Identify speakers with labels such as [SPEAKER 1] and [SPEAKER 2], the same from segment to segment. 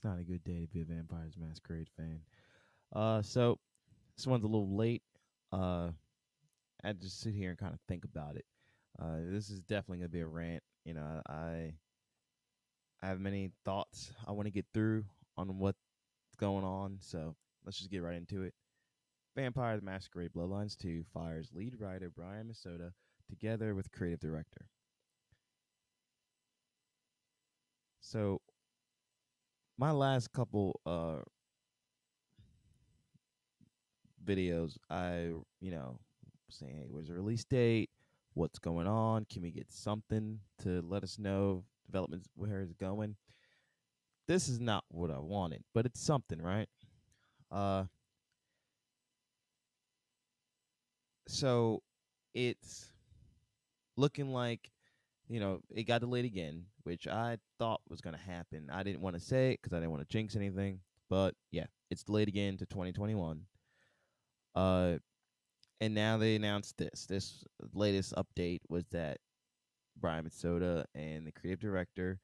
[SPEAKER 1] It's not a good day to be a Vampires Masquerade fan. So this one's a little late. Uh, I had to just sit here and kind of think about it. This is definitely gonna be a rant. I have many thoughts I want to get through on what's going on. So let's just get right into it. Vampires Masquerade Bloodlines 2 fires lead writer Brian Masota together with creative director. So my last couple videos, saying, hey, where's the release date? What's going on? Can we get something to let us know development's where it's going? This is not what I wanted, but it's something, right? Uh, so it's looking like it got delayed again, which I thought was going to happen. I didn't want to say it because I didn't want to jinx anything, but yeah, it's delayed again to 2021. Uh, and now they announced this. This latest update was that Brian Mitsoda and the creative director,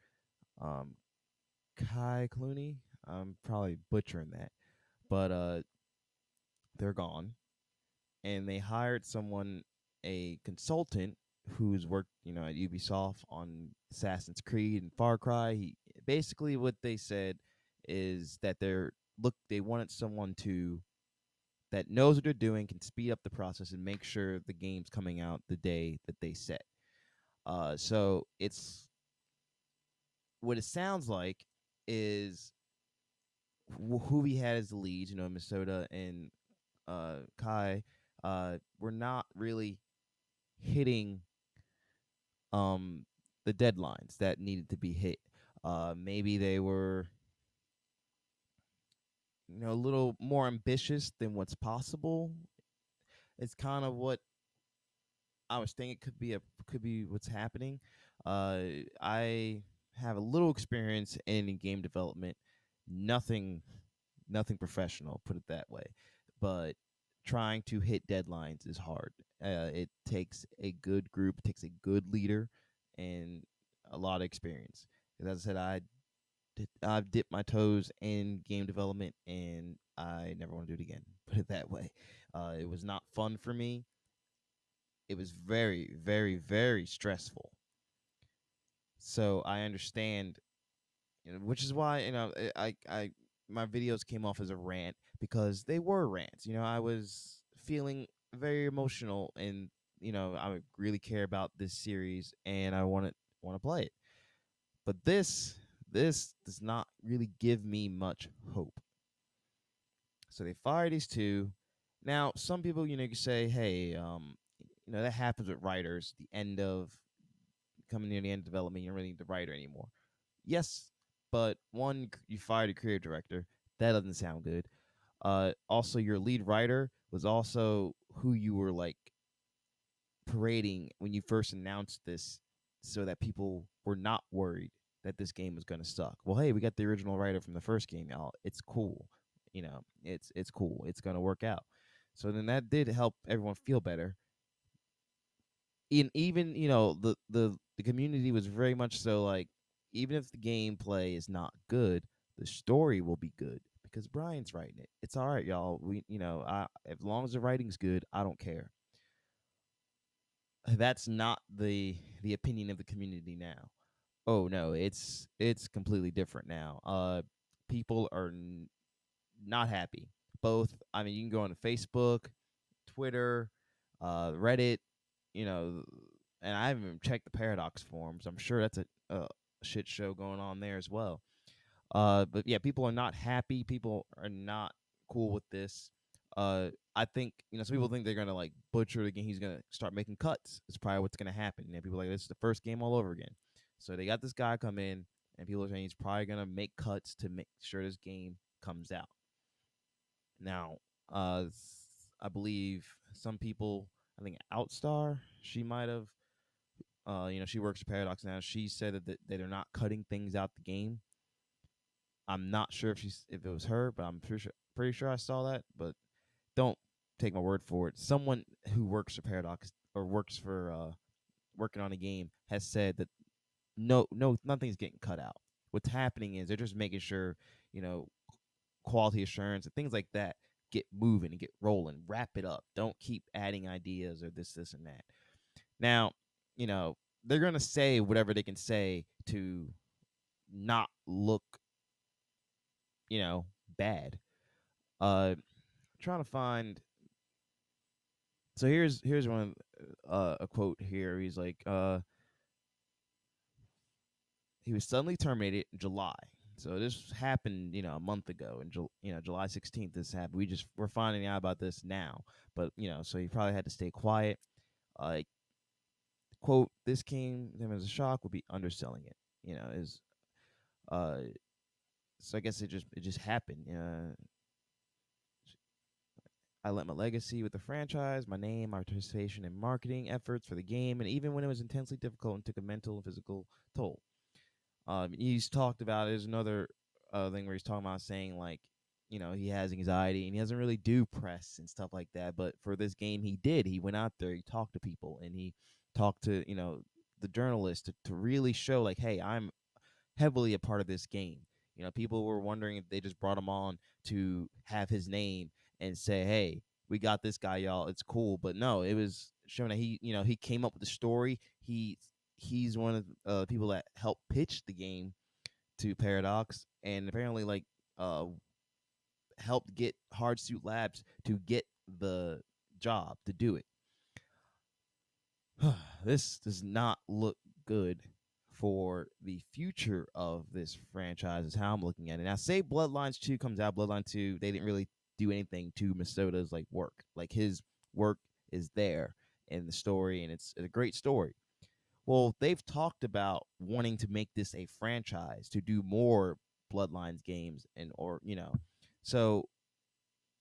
[SPEAKER 1] um, Kai Clooney. I'm probably butchering that, but they're gone, and they hired someone, a consultant who's worked, at Ubisoft on Assassin's Creed and Far Cry. He basically what they said is that they wanted someone to that knows what they're doing, can speed up the process and make sure the game's coming out the day that they set. So it's what it sounds like is who he had as the leads, Minnesota and Kai, were not really hitting um the deadlines that needed to be hit. Maybe they were, a little more ambitious than what's possible. It's kind of what I was thinking could be what's happening. I have a little experience in game development, nothing nothing professional, put it that way. But trying to hit deadlines is hard. It takes a good group, it takes a good leader, and a lot of experience. As I said, I've dipped my toes in game development, and I never want to do it again. Put it that way. It was not fun for me. It was very, very, very stressful. So I understand, which is why I my videos came off as a rant because they were rants. I was feeling very emotional, and I really care about this series, and I want to play it. But this does not really give me much hope. So they fire these two. Now, some people, you say, hey, that happens with writers. The end of coming near the end of development, you don't really need the writer anymore. Yes, but one, you fired a creative director. That doesn't sound good. Also, your lead writer was also who you were like parading when you first announced this, so that people were not worried that this game was going to suck. Well, hey, we got the original writer from the first game, y'all. It's cool. It's cool. It's going to work out. So then that did help everyone feel better. And even the community was very much so like, even if the gameplay is not good, the story will be good because Brian's writing it. It's all right, y'all. As long as the writing's good, I don't care. That's not the opinion of the community now. Oh no, it's completely different now. People are not happy. Both, I mean, you can go on Facebook, Twitter, Reddit, you know, and I haven't even checked the Paradox forums. I'm sure that's a shit show going on there as well. But yeah, people are not happy. People are not cool with this. I think, some people think they're gonna like butcher the game. He's gonna start making cuts. It's probably what's gonna happen. And people are like, this is the first game all over again. So they got this guy come in, and people are saying he's probably gonna make cuts to make sure this game comes out. Now, I believe some people, I think Outstar, she might have, she works at Paradox now. She said that they're not cutting things out the game. I'm not sure if it was her, but I'm pretty sure I saw that. But don't take my word for it. Someone who works for Paradox or works for working on a game has said that no, nothing's getting cut out. what's happening is they're just making sure, you know, quality assurance and things like that get moving and get rolling, wrap it up. Don't keep adding ideas or this and that. Now, you know, they're gonna say whatever they can say to not look, you know, bad. Trying to find. So here's one a quote here. He's like, he was suddenly terminated in July. So this happened, you know, a month ago, and you know, July 16th. This happened. We're finding out about this now, but you know, so he probably had to stay quiet. Uh, quote: "This came to him as a shock. Would be underselling it. You know, is uh, so I guess it just happened. I let my legacy with the franchise, my name, my participation in marketing efforts for the game, and even when it was intensely difficult and took a mental and physical toll." He's talked about there's another thing where he's talking about saying like, you know, he has anxiety and he doesn't really do press and stuff like that. But for this game, he did. He went out there, he talked to people, and he talked to, you know, the journalists to really show like, hey, I'm heavily a part of this game. You know, people were wondering if they just brought him on to have his name and say, hey, we got this guy, y'all. It's cool. But no, it was showing that he, you know, he came up with the story. He's one of the people that helped pitch the game to Paradox, and apparently like uh helped get Hard Suit Labs to get the job to do it. This does not look good for the future of this franchise is how I'm looking at it. Now say Bloodlines 2 comes out, Bloodline 2, they didn't really do anything to Masoda's like work. Like his work is there in the story and it's a great story. Well, they've talked about wanting to make this a franchise to do more Bloodlines games and or, you know. So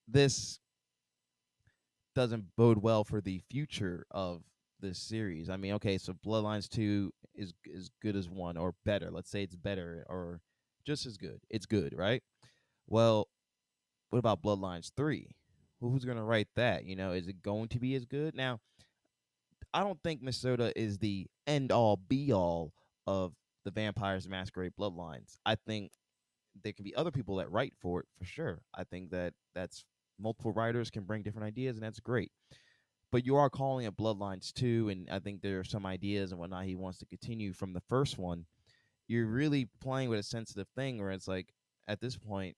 [SPEAKER 1] this doesn't bode well for the future of this series. I mean, okay, so Bloodlines 2 is good as 1 or better. Let's say it's better or just as good. It's good, right? Well, what about Bloodlines 3? Who's going to write that? You know, is it going to be as good? Now, I don't think Minnesota is the end all be all of the Vampires Masquerade Bloodlines. I think there can be other people that write for it for sure. I think that that's multiple writers can bring different ideas and that's great. But you are calling it Bloodlines 2, and I think there are some ideas and whatnot he wants to continue from the first one. You're really playing with a sensitive thing where it's like, at this point,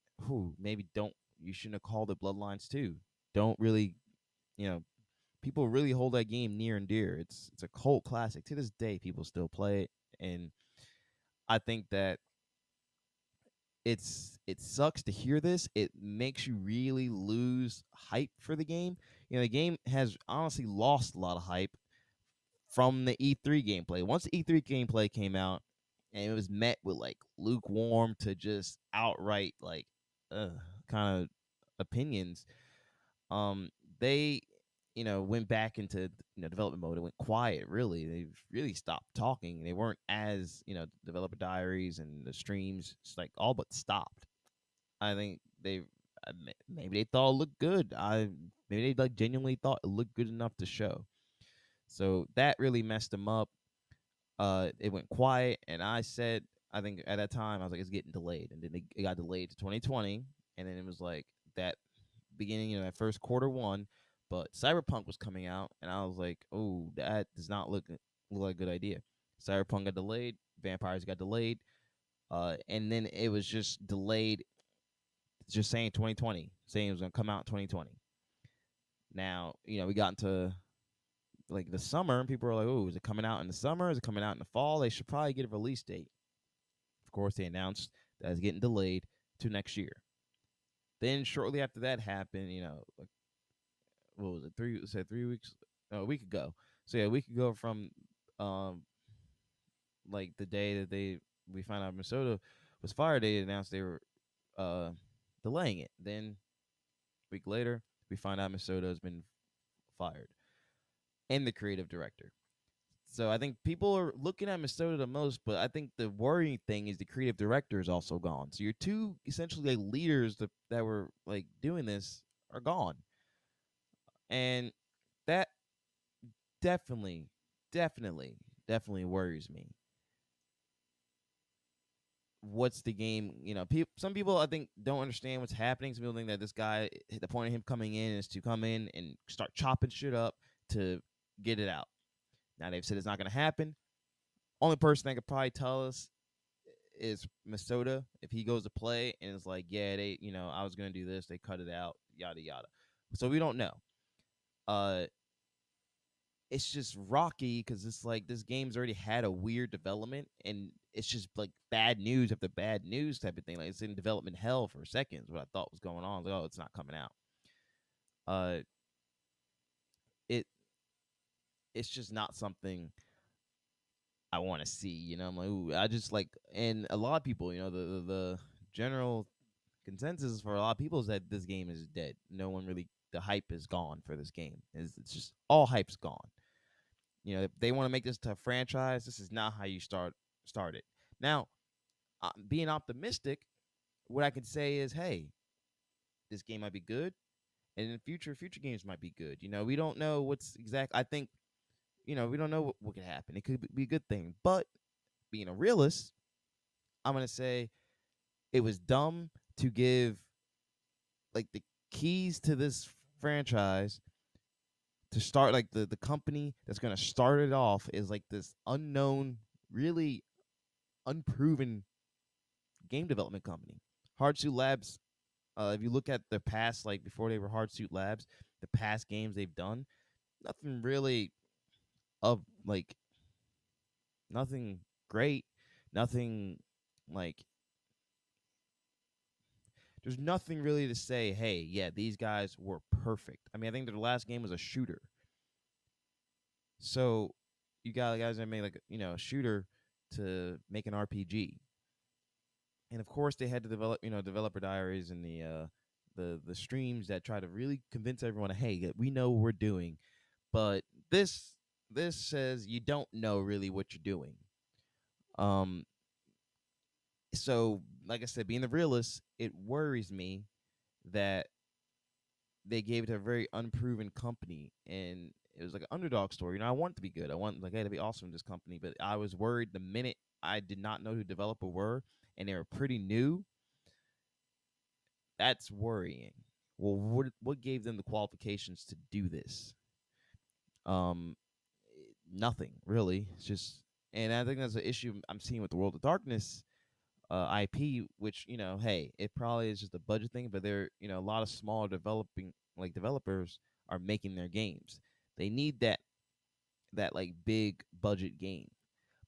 [SPEAKER 1] maybe don't, you shouldn't have called it Bloodlines 2. Don't really, you know, people really hold that game near and dear. It's a cult classic. To this day, people still play it. And I think that it sucks to hear this. It makes you really lose hype for the game. You know, the game has honestly lost a lot of hype from the E3 gameplay. Once the E3 gameplay came out and it was met with like lukewarm to just outright like kind of opinions, they went back into development mode. It went quiet. Really, they really stopped talking. They weren't as developer diaries and the streams just like all but stopped. I think they maybe they thought it looked good. Maybe they like genuinely thought it looked good enough to show. So that really messed them up. It went quiet, and I think at that time I was like, it's getting delayed, and then it got delayed to 2020, and then it was like that beginning of that first quarter 1, but Cyberpunk was coming out, and I was like, oh, that does not look like a good idea. Cyberpunk got delayed, Vampires got delayed, and then it was just delayed, just saying 2020, saying it was gonna come out in 2020. Now, we got into like the summer, and people were like, oh, is it coming out in the summer? Is it coming out in the fall? They should probably get a release date. Of course, they announced that it's getting delayed to next year. Then shortly after that happened, like what was it? 3 weeks, a week ago. So yeah, a week ago from um like the day that we found out Minnesota was fired, they announced they were uh delaying it. Then a week later, we find out Minnesota has been fired and the creative director. So I think people are looking at Minnesota the most, but I think the worrying thing is the creative director is also gone. So your two essentially like leaders that were like doing this are gone, and that definitely, definitely, definitely worries me. what's the game? Some people I think don't understand what's happening. Some people think that this guy, the point of him coming in is to come in and start chopping shit up to get it out. Now they've said it's not going to happen. Only person that could probably tell us is Minnesota. If he goes to play and it's like, yeah, I was going to do this, they cut it out, yada yada. So we don't know. Uh, it's just rocky because it's like this game's already had a weird development, and it's just like bad news after bad news type of thing. Like it's in development hell for seconds. What I thought was going on, I was like, oh, it's not coming out. Uh, it it's just not something I want to see. I'm like, ooh, I just like, and a lot of people, the general consensus for a lot of people is that this game is dead. No one really, the hype is gone for this game. It's just all hype's gone. If they want to make this to a franchise, this is not how you start it. Now, being optimistic, what I could say is, hey, this game might be good, and in the future games might be good. We don't know what's exact. I think, we don't know what could happen. It could be a good thing, but being a realist, I'm gonna say it was dumb to give like the keys to this franchise to start like the company that's gonna start it off is like this unknown, really unproven game development company. Hardsuit Labs, if you look at their past, like before they were Hardsuit Labs, the past games they've done, nothing really of like nothing great, nothing like there's nothing really to say, hey, yeah, these guys were perfect. I mean, I think their last game was a shooter. So you got guys that made like, a shooter to make an RPG. And of course they had to develop, developer diaries and the streams that try to really convince everyone, hey, we know what we're doing. But this says you don't know really what you're doing. Um so like I said, being the realist, it worries me that they gave it to a very unproven company, and it was like an underdog story. I want it to be good. I want like, hey, to be awesome, this company, but I was worried the minute I did not know who the developer were and they were pretty new. That's worrying. Well, what gave them the qualifications to do this? Um, Nothing really. It's just, and I think that's an issue I'm seeing with the World of Darkness IP, which hey, it probably is just a budget thing, but there, a lot of small developing like developers are making their games. They need that like big budget game.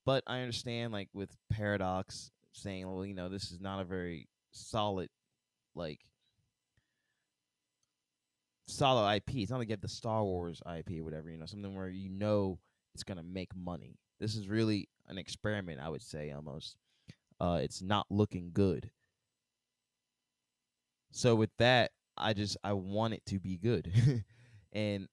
[SPEAKER 1] But I understand like with Paradox saying, well, this is not a very like solid IP. It's not like you have the Star Wars IP or whatever, something where it's gonna make money. This is really an experiment, I would say almost. It's not looking good. So with that, I want it to be good. And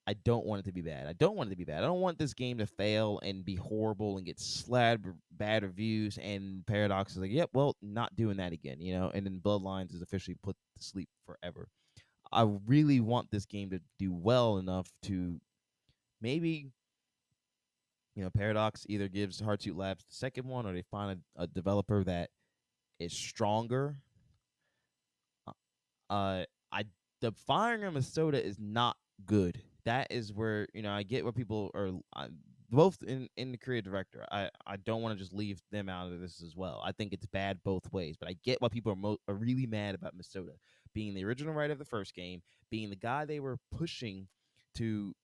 [SPEAKER 1] I don't want it to be bad. I don't want it to be bad. I don't want this game to fail and be horrible and get bad reviews, and Paradox is like, yep, well, not doing that again, and then Bloodlines is officially put to sleep forever. I really want this game to do well enough to maybe, Paradox either gives Hardsuit Labs the second one, or they find a developer that is stronger. Uh, I The firing of Minnesota is not good. That is where I get what people are. Both in the creative director. I don't want to just leave them out of this as well. I think it's bad both ways, but I get why people are really mad about Minnesota being the original writer of the first game, being the guy they were pushing to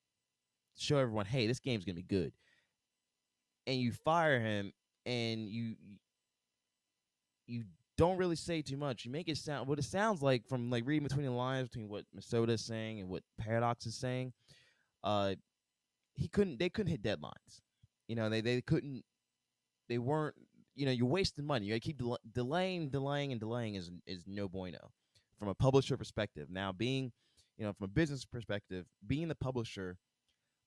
[SPEAKER 1] show everyone, hey, this game's gonna be good, and you fire him, and you don't really say too much. You make it sound what it sounds like from like reading between the lines between what Minnesota is saying and what Paradox is saying. Uh, they couldn't hit deadlines. They couldn't. They weren't. You're wasting money. You gotta keep delaying, and delaying is no bueno from a publisher perspective. Now, being, from a business perspective, being the publisher,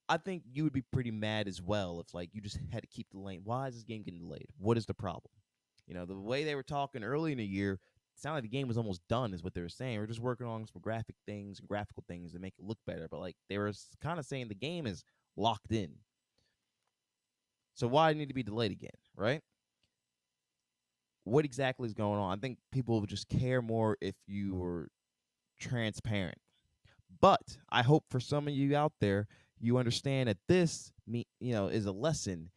[SPEAKER 1] I think you would be pretty mad as well if like you just had to keep delaying. Why is this game getting delayed? What is the problem? The way they were talking early in the year, it sounded like the game was almost done, is what they were saying. We're just working on some graphic things and graphical things to make it look better. But like they were kind of saying the game is locked in. So why need to be delayed again, right? what exactly is going on. I think people would just care more if you were transparent. But I hope for some of you out there, you understand that this is a lesson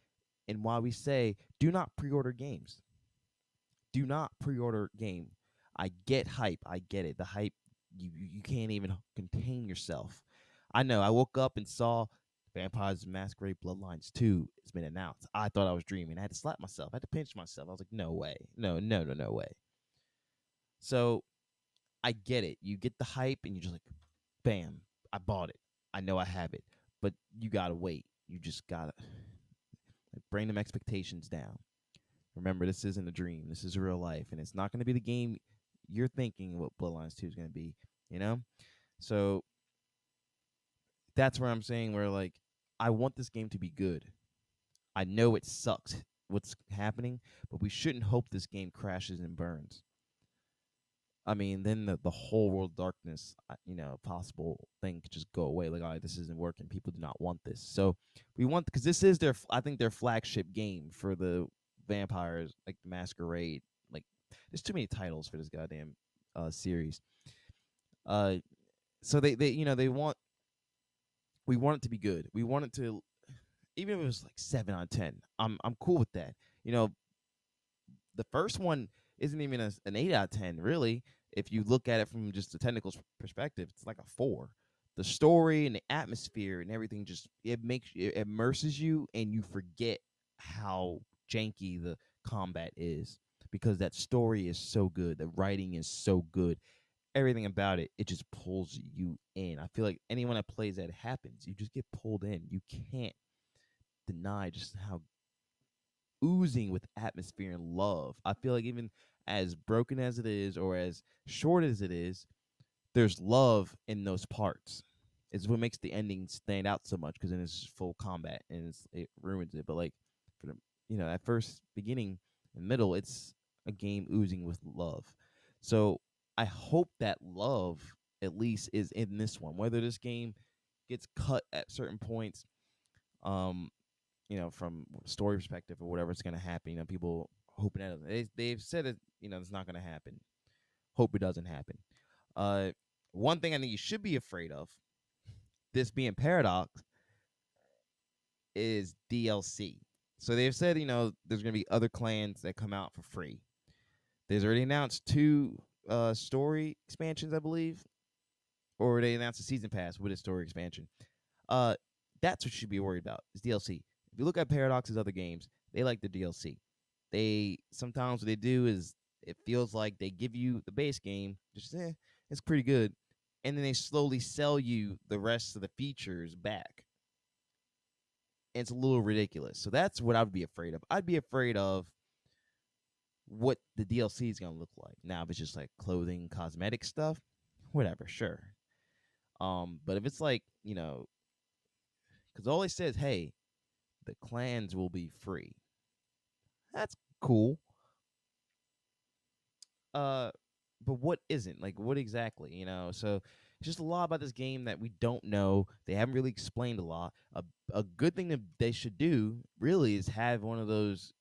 [SPEAKER 1] in why we say do not pre-order games. Do not pre-order game. I get hype. I get it. The hype, you can't even contain yourself. I know. I woke up and saw Vampires Masquerade Bloodlines 2 has been announced. I thought I was dreaming. I had to slap myself. I had to pinch myself. I was like, no way. No, no, no, no way. So I get it. You get the hype and you're just like, bam, I bought it. I know I have it. But you gotta wait. You just gotta bring them expectations down. Remember, this isn't a dream. This is real life, and it's not going to be the game you're thinking what Bloodlines 2 is going to be. You know, so that's where I'm saying where like I want this game to be good. I know it sucks what's happening, but we shouldn't hope this game crashes and burns. I mean, then the whole world darkness, possible thing could just go away. Like, all right, this isn't working. People do not want this. So we want because this is I think their flagship game for the vampires, like the Masquerade. Like, there's too many titles for this goddamn series. Uh, so they want we want it to be good. We want it to even if it was like 7 out of 10. I'm cool with that. You know, the first one isn't even an 8 out of 10, really. If you look at it from just the technical perspective, it's like a 4. The story and the atmosphere and everything it immerses you, and you forget how janky the combat is because that story is so good. The writing is so good. Everything about it just pulls you in. I feel like anyone that plays that happens. You just get pulled in. You can't deny just how oozing with atmosphere and love. I feel like even as broken as it is or as short as it is, there's love in those parts. It's what makes the ending stand out so much because then it's just full combat and it ruins it. But like for the that first beginning and middle, it's a game oozing with love. So I hope that love at least is in this one. Whether this game gets cut at certain points, um, from story perspective or whatever's going to happen. People hoping that they've said it. It's not going to happen. Hope it doesn't happen. Uh, One thing I think you should be afraid of, this being Paradox, is DLC. So they've said there's going to be other clans that come out for free. There's already announced 2 story expansions, I believe, or they announced a season pass with a story expansion. Uh, that's what you should be worried about is DLC. If you look at Paradox's other games, they like the DLC. They sometimes what they do is it feels like they give you the base game, just it's pretty good, and then they slowly sell you the rest of the features back. And it's a little ridiculous. So that's what I would be afraid of. I'd be afraid of what the DLC is gonna look like. Now, if it's just like clothing, cosmetic stuff, whatever, sure. But if it's like because all they says, hey, the clans will be free. That's cool. Uh, but what isn't? Like, what exactly? So it's just a lot about this game that we don't know. They haven't really explained a lot. A good thing that they should do really is have one of those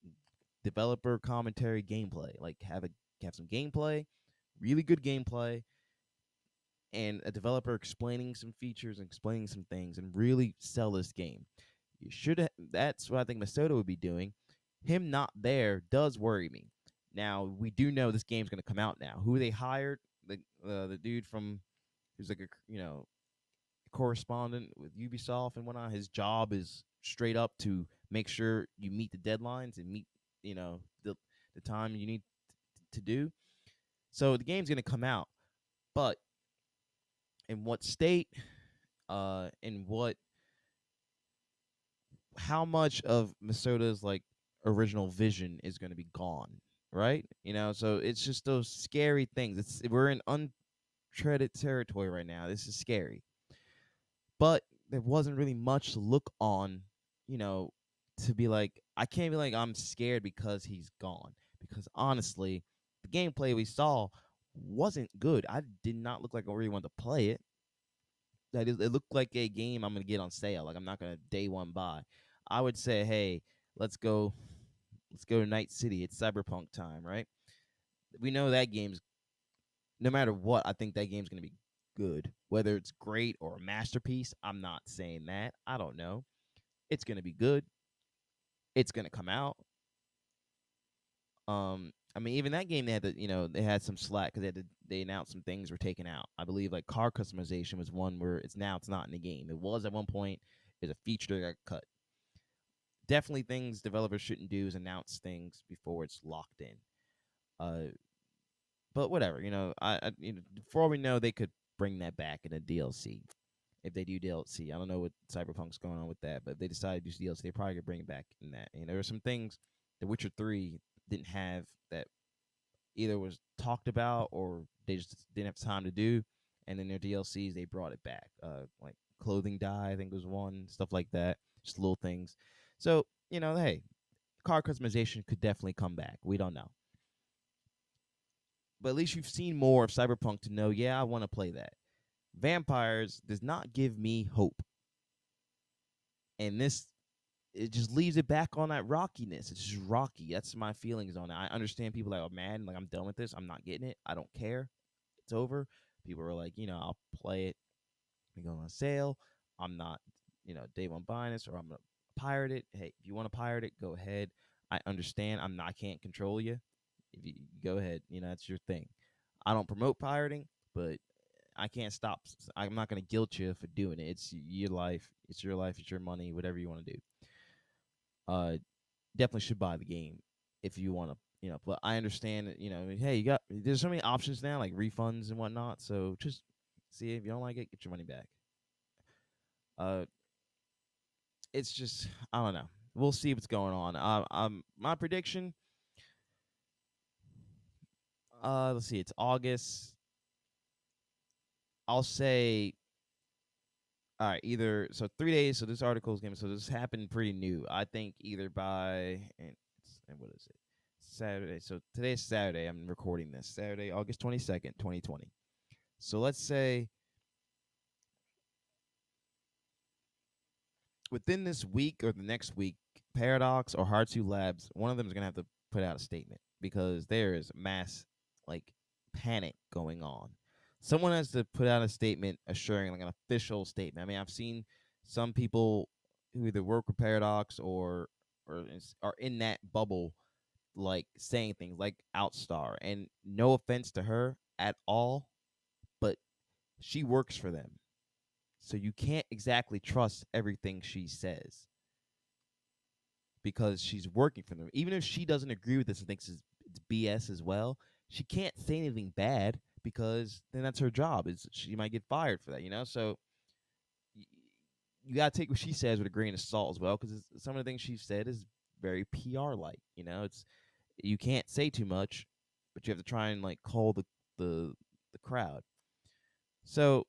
[SPEAKER 1] developer commentary gameplay. Like have some gameplay, really good gameplay, and a developer explaining some features and explaining some things, and really sell this game. You should. That's what I think Masoda would be doing. Him not there does worry me. Now we do know this game's going to come out now. Who they hired, the dude from who's like a correspondent with Ubisoft and whatnot. His job is straight up to make sure you meet the deadlines and meet the time you need to do. So the game's going to come out, but in what state, in what how much of Masoda's like original vision is going to be gone, right? So it's just those scary things. We're in untreaded territory right now. This is scary, but there wasn't really much to look on, you know, to be like I can't be like I'm scared because he's gone. Because honestly, the gameplay we saw wasn't good. I did not look like I really wanted to play it. It looked like a game I'm gonna get on sale. Like I'm not gonna day one buy. I would say, hey, let's go to Night City. It's cyberpunk time, right? We know that game's no matter what. I think that game's gonna be good. Whether it's great or a masterpiece, I'm not saying that. I don't know. It's gonna be good. It's gonna come out. I mean, even that game they had they had some slack because they announced some things were taken out. I believe like car customization was one where it's not in the game. It was at one point. It's a feature that got cut. Definitely things developers shouldn't do is announce things before it's locked in. Uh, but whatever, for all we know, they could bring that back in a DLC if they do DLC. I don't know what Cyberpunk's going on with that, but if they decide to do DLC, they probably could bring it back in that. There are some things The Witcher 3 didn't have that either was talked about or they just didn't have time to do. And then their DLCs, they brought it back. Like clothing dye, I think was one, stuff like that, just little things. So, hey, car customization could definitely come back. We don't know. But at least you've seen more of Cyberpunk to know, yeah, I want to play that. Vampires does not give me hope. And it just leaves it back on that rockiness. It's just rocky. That's my feelings on it. I understand people are like, oh man, like I'm done with this. I'm not getting it. I don't care. It's over. People are like, I'll play it. We go on sale. I'm not, day one buying this or I'm gonna pirate it. Hey, if you want to pirate it, go ahead. I understand. I can't control you. If you go ahead, that's your thing. I don't promote pirating, but I can't stop. I'm not gonna guilt you for doing it. It's your life. It's your life. It's your money. Whatever you want to do. Uh, Definitely should buy the game if you want to. But I understand that. Hey, there's so many options now, like refunds and whatnot. So just see if you don't like it, get your money back. Uh, it's just I don't know. We'll see what's going on. My prediction. Let's see. It's August. I'll say all right, either 3 days. So this article is going. So this happened pretty new. I think either by and what is it? Saturday. So today's Saturday. I'm recording this Saturday, August 22nd, 2020. So let's say within this week or the next week, Paradox or Hard2 Labs, one of them is going to have to put out a statement because there is mass like panic going on. Someone has to put out a statement assuring like an official statement. I mean, I've seen some people who either work with Paradox or are in that bubble like saying things like Outstar, and no offense to her at all, but she works for them. So you can't exactly trust everything she says because she's working for them. Even if she doesn't agree with this and thinks it's BS as well, she can't say anything bad because then that's her job. Is she might get fired for that. So you gotta take what she says with a grain of salt as well because some of the things she said is very PR like. It's you can't say too much, but you have to try and like call the the crowd. So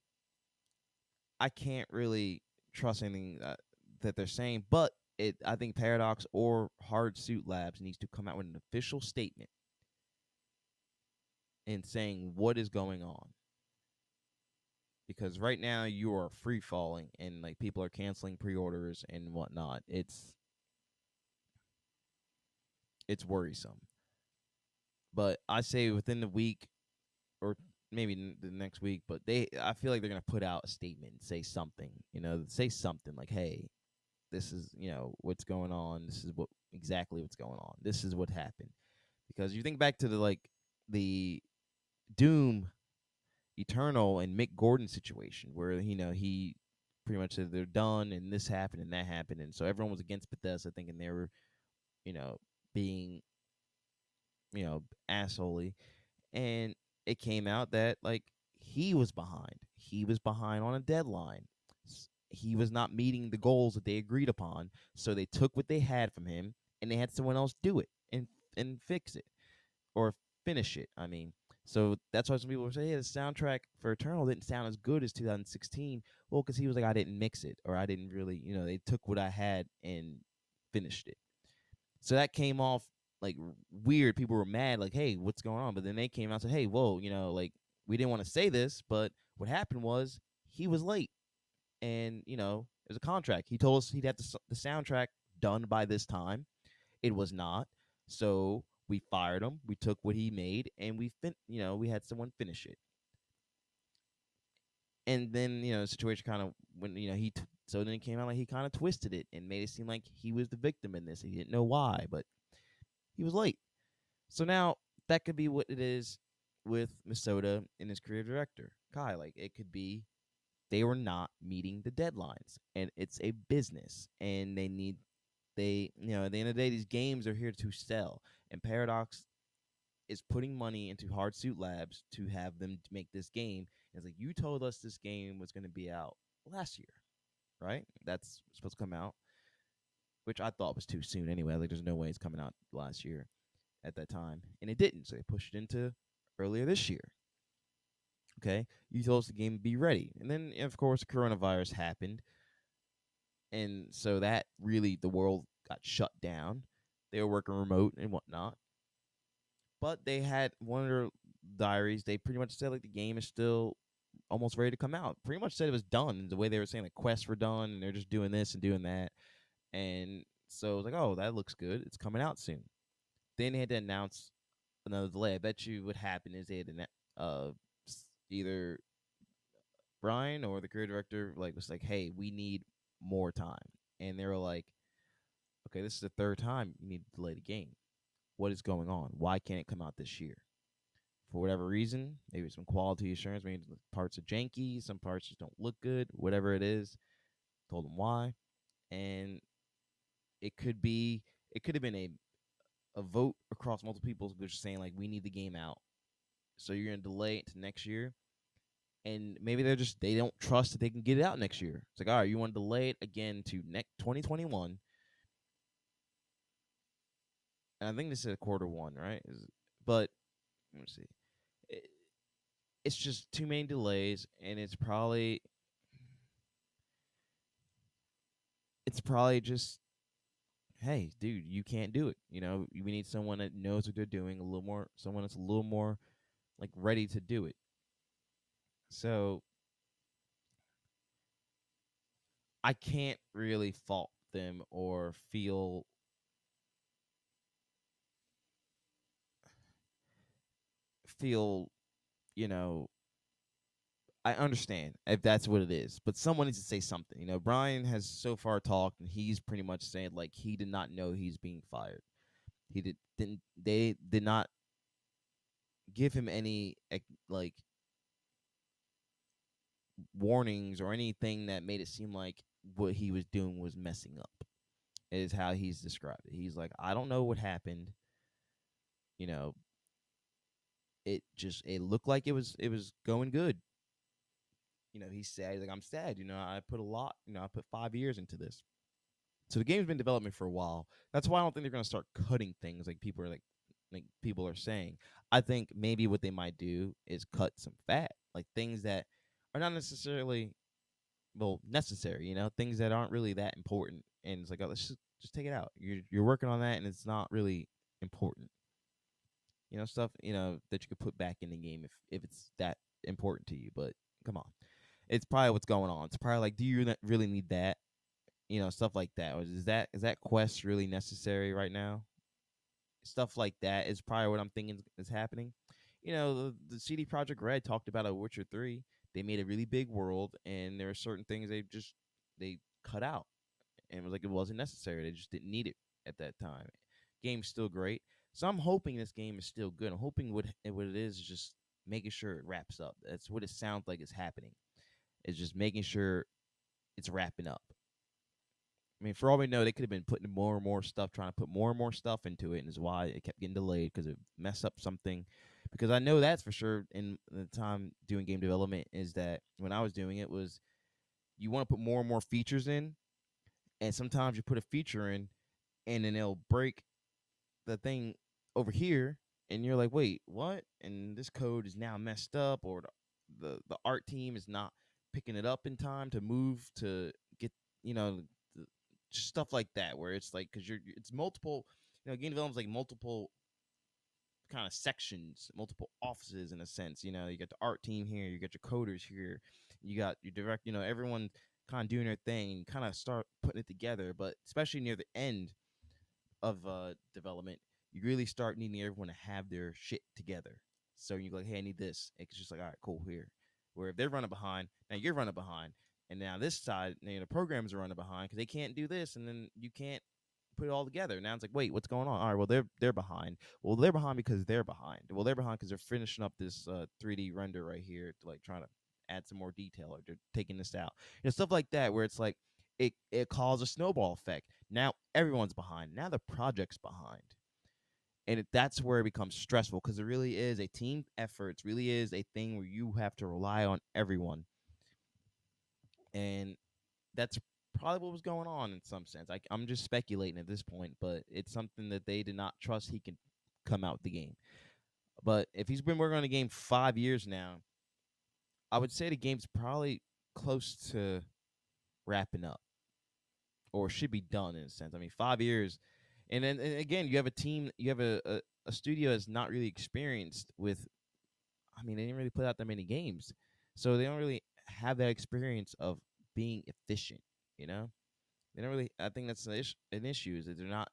[SPEAKER 1] I can't really trust anything that they're saying, but I think Paradox or Hard Suit Labs needs to come out with an official statement and saying what is going on. Because right now you are free falling and like people are canceling pre-orders and whatnot. It's worrisome. But I say within the week or maybe the next week, but I feel like they're gonna put out a statement and say something. Say something like, "Hey, this is what's going on. This is exactly what's going on. This is what happened." Because you think back to the Doom Eternal and Mick Gordon situation where he pretty much said they're done and this happened and that happened, and so everyone was against Bethesda thinking they were you know being assholey, and it came out that like he was behind. He was behind on a deadline. He was not meeting the goals that they agreed upon, so they took what they had from him and they had someone else do it and fix it or finish it. I mean, so that's why some people were saying, "Hey, the soundtrack for Eternal didn't sound as good as 2016." Well, because he was like, "I didn't mix it, or I didn't really, they took what I had and finished it." So that came off like weird. People were mad, like, "Hey, what's going on?" But then they came out and said, "Hey, whoa, like we didn't want to say this, but what happened was he was late, and it was a contract. He told us he'd have the soundtrack done by this time. It was not, so We fired him. We took what he made, and we had someone finish it. And then the situation kind of when so then it came out like he kind of twisted it and made it seem like he was the victim in this. He didn't know why, but he was late. So now that could be what it is with Minnesota and his creative director Kai. Like it could be they were not meeting the deadlines, and it's a business, and at the end of the day, these games are here to sell, and Paradox is putting money into Hard Suit Labs to have them to make this game. And it's like you told us this game was going to be out last year, right? That's supposed to come out, which I thought was too soon anyway. Like there's no way it's coming out last year at that time, and it didn't. So they pushed it into earlier this year. Okay, you told us the game would be ready, and then of course coronavirus happened, and so that really the world got shut down. They were working remote and whatnot, but they had one of their diaries. They pretty much said like the game is still almost ready to come out. Pretty much said it was done. The way they were saying like quests were done, and they're just doing this and doing that, and so it was like, oh, that looks good. It's coming out soon. Then they had to announce another delay. I bet you what happened is they had uh either Brian or the creative director like was like, hey, we need more time, and they were like, okay, this is the third time you need to delay the game. What is going on? Why can't it come out this year? For whatever reason, maybe some quality assurance, maybe the parts are janky, some parts just don't look good, whatever it is. Told them why, and it could be it could have been a vote across multiple people just saying like we need the game out, so you're gonna delay it to next year, and maybe they don't trust that they can get it out next year. It's like, all right, you want to delay it again to next 2021, and I think this is a quarter one, right? But let me see. It, it's just too many delays, and it's probably just, hey, dude, you can't do it. We need someone that knows what they're doing a little more, someone that's a little more like ready to do it. So I can't really fault them or feel, you know, I understand if that's what it is, but someone needs to say something. Brian has so far talked, and he's pretty much saying like he did not know he's being fired. He didn't. They did not give him any like warnings or anything that made it seem like what he was doing was messing up. Is how he's described it. He's like, I don't know what happened. You know, it looked like it was going good. He's sad. He's like, I'm sad. I put a lot. I put 5 years into this. So the game's been developing for a while. That's why I don't think they're gonna start cutting things like people are saying. I think maybe what they might do is cut some fat, like things that are not necessarily necessary. Things that aren't really that important. And it's like, oh, let's just take it out. You're working on that, and it's not really important. Stuff that you could put back in the game if it's that important to you. But come on, it's probably what's going on. It's probably like, do you really need that? Stuff like that. Or is that quest really necessary right now? Stuff like that is probably what I'm thinking is happening. The CD Project Red talked about a Witcher 3. They made a really big world, and there are certain things they cut out, and it was like it wasn't necessary. They just didn't need it at that time. Game's still great, so I'm hoping this game is still good. I'm hoping what it is just making sure it wraps up. That's what it sounds like is happening. It's just making sure it's wrapping up. I mean, for all we know, they could have been putting more and more stuff, trying to put more and more stuff into it, and is why it kept getting delayed because it messed up something. Because I know that's for sure in the time doing game development is that when I was doing it was you want to put more and more features in, and sometimes you put a feature in, and then it'll break the thing over here, and you're like, wait, what? And this code is now messed up, or the art team is not picking it up in time to move to get the, just stuff like that, where it's like because it's multiple. Game development's like multiple kind of sections, multiple offices in a sense. You got the art team here, you got your coders here, you got your direct. Everyone kind of doing their thing, and kind of start putting it together. But especially near the end of development, you really start needing everyone to have their shit together. So you go like, hey, I need this. It's just like, all right, cool, here. Where if they're running behind, now you're running behind, and now this side, the programs are running behind because they can't do this, and then you can't put it all together. Now it's like, wait, what's going on? All right, well they're behind. Well, they're behind because they're behind. Well, they're behind because they're finishing up this 3D render right here to like trying to add some more detail, or they're taking this out. Stuff like that where it's like it causes a snowball effect. Now everyone's behind. Now the project's behind. And that's where it becomes stressful because it really is a team effort. It really is a thing where you have to rely on everyone. And that's probably what was going on in some sense. I'm just speculating at this point, but it's something that they did not trust he can come out with the game. But if he's been working on the game 5 years now, I would say the game's probably close to wrapping up, or should be done in a sense. I mean, 5 years, and then and again, you have a team, you have a studio that's not really experienced with. I mean, they didn't really put out that many games, so they don't really have that experience of being efficient. You know, they don't really. I think that's an issue is that they're not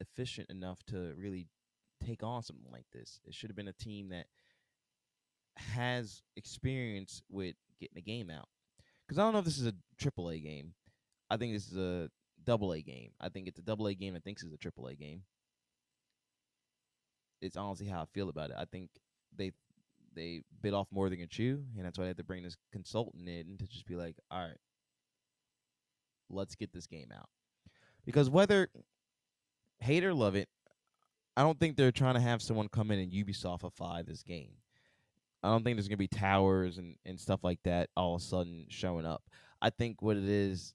[SPEAKER 1] efficient enough to really take on something like this. It should have been a team that has experience with getting a game out. Because I don't know if this is a AAA game. I think this is a double A game. I think it's a double A game that thinks it's a triple A game. It's honestly how I feel about it. I think they they bit off more than can chew, and that's why they had to bring this consultant in to just be like, all right, let's get this game out. Because whether hate or love it, I don't think they're trying to have someone come in and Ubisoftify this game. I don't think there's gonna be towers and stuff like that all of a sudden showing up. I think what it is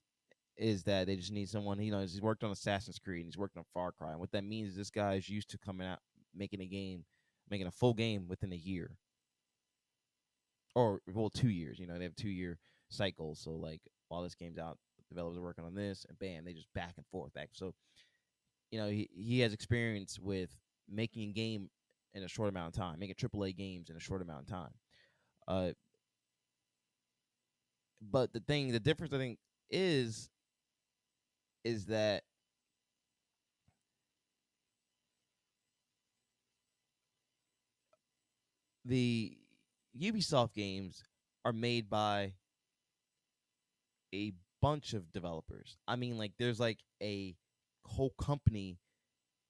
[SPEAKER 1] that they just need someone. He's worked on Assassin's Creed and he's worked on Far Cry. And what that means is this guy is used to coming out, making a game, making a full game within a year, or well, 2 years. They have 2 year cycles. So like while this game's out, developers are working on this, and bam, they just back and forth, back. So he has experience with making a game in a short amount of time, making AAA games in a short amount of time. Uh, but the difference I think is that the Ubisoft games are made by a bunch of developers. I mean, like there's like a whole company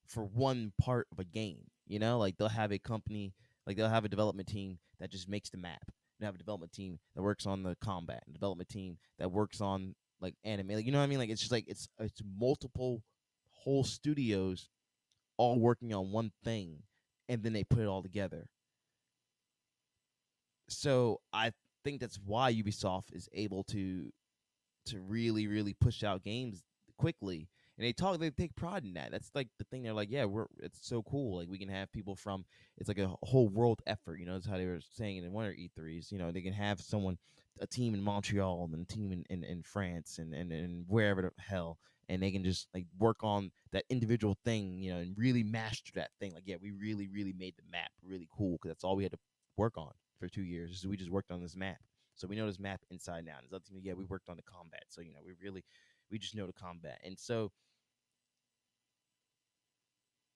[SPEAKER 1] for one part of a game. Like they'll have a company, like they'll have a development team that just makes the map. They have a development team that works on the combat, a development team that works on like anime. Like, you know what I mean? Like it's just like it's multiple whole studios all working on one thing, and then they put it all together. So I think that's why Ubisoft is able to really really push out games quickly, and they take pride in that. That's like the thing. They're like, yeah, it's so cool, like we can have people from, it's like a whole world effort. That's how they were saying it in one of their E3s. They can have a team in Montreal and a team in France and wherever the hell, and they can just like work on that individual thing, and really master that thing. Like, yeah, we really really made the map really cool because that's all we had to work on for 2 years. We just worked on this map, so we know this map inside and out. It's up to me. Yeah, we worked on the combat, so we just know the combat, and so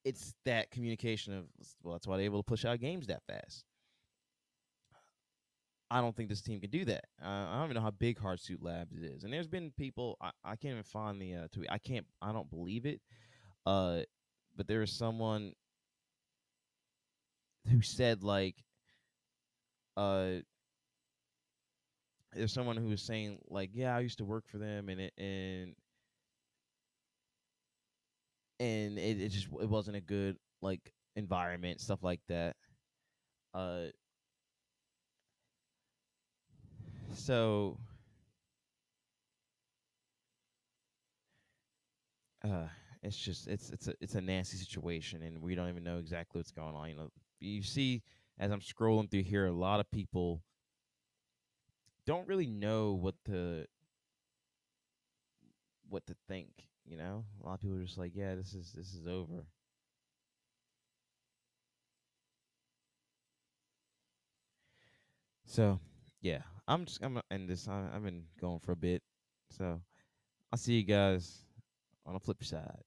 [SPEAKER 1] it's that communication of, well, that's why they're able to push out games that fast. I don't think this team can do that. I don't even know how big Hardsuit Labs is, and there's been people, I can't even find the tweet. I don't believe it. Uh, but there is someone who said like uh there's someone who was saying like, yeah, I used to work for them, and it just it wasn't a good like environment, stuff like that. Uh, so uh, it's just it's a nasty situation, and we don't even know exactly what's going on. You see, as I'm scrolling through here, a lot of people don't really know what to think. A lot of people are just like, yeah, this is over. So yeah, I'm gonna end this. I've been going for a bit, so I'll see you guys on the flip side.